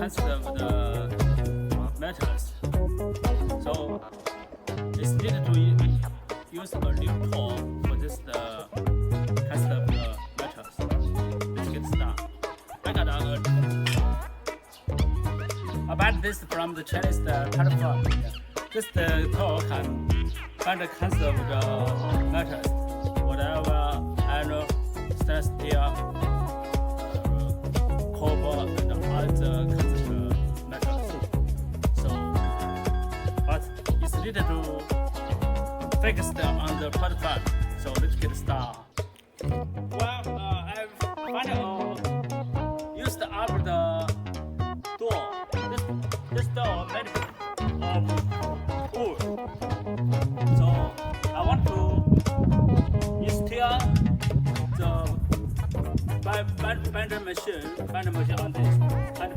kinds of the metals. So it's needed to use a new tool for this kinds of the metals. Let's get started. I bought this from the Chinese platform. This tool can find the kinds of the metals, whatever iron, stainless steel, copper, and other kinds of metals. So, but it's needed to fix them on the platform. So let's get started. Well, I've finally used up the door. This door made of wood. So I want to install the binder machine on this. And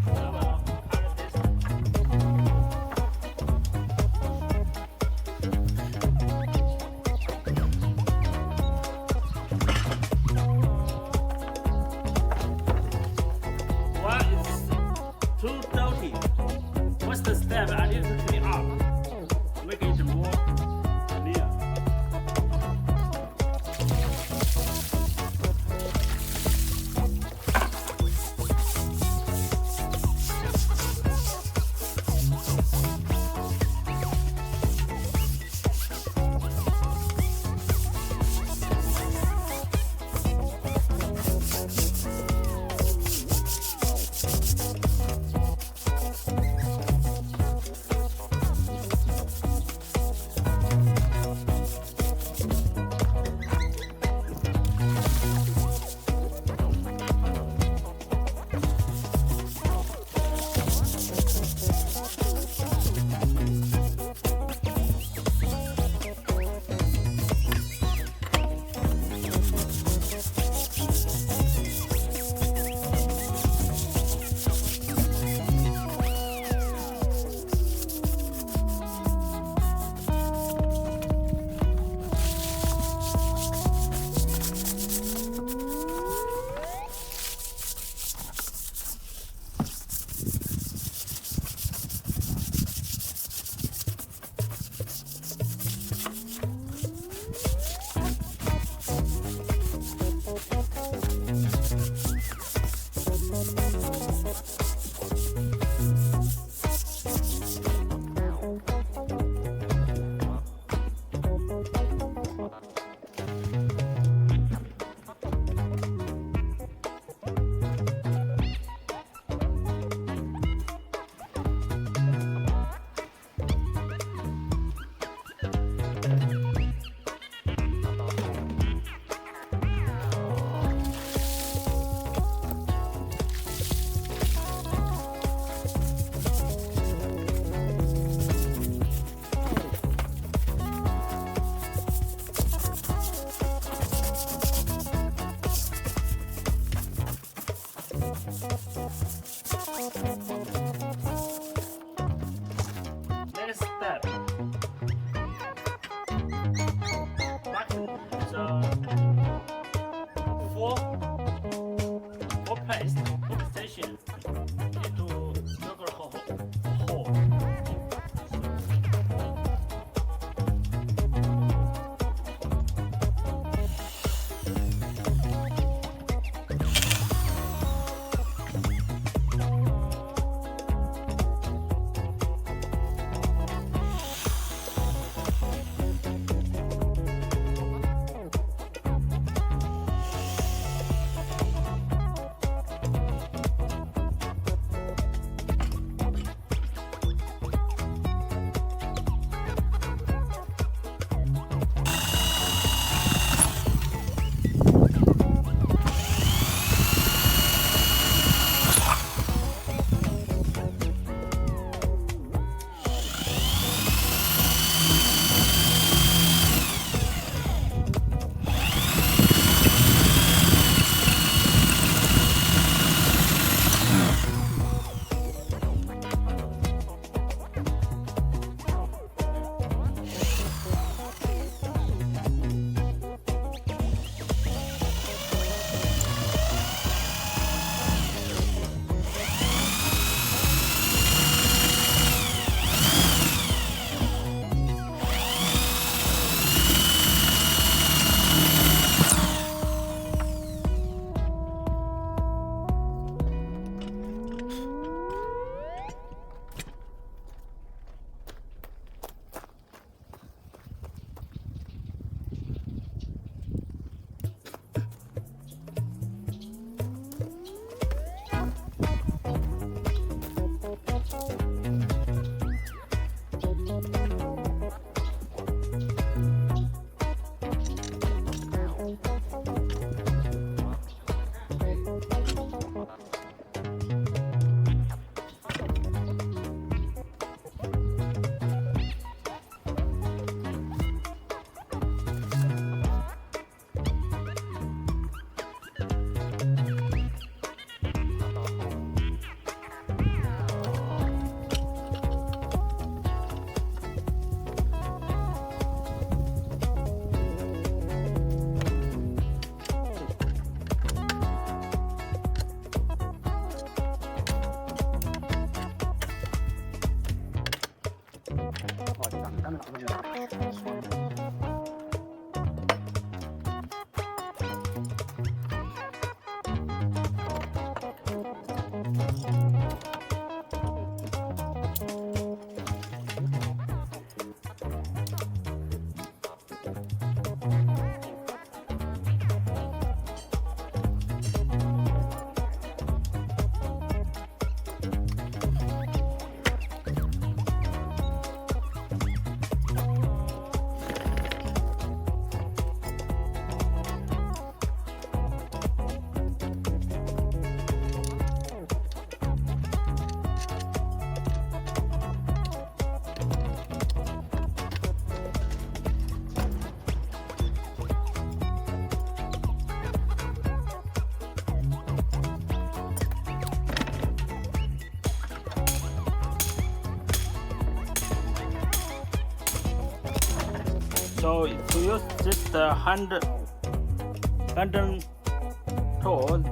I will add this. Why is too dirty? What's the step I need to clean up? Make it more clear. Next step. Four paste, four station into circle hole. So to use this hand tool,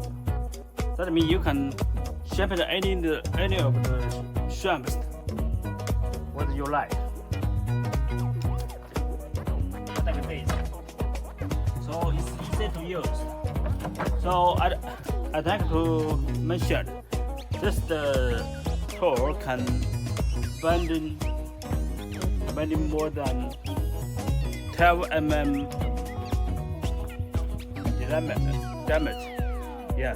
that means you can shape any of the shapes what you like. Like this. So it's easy to use. So I'd like to mention this tool can bend more than 12 mm diameter. Yeah.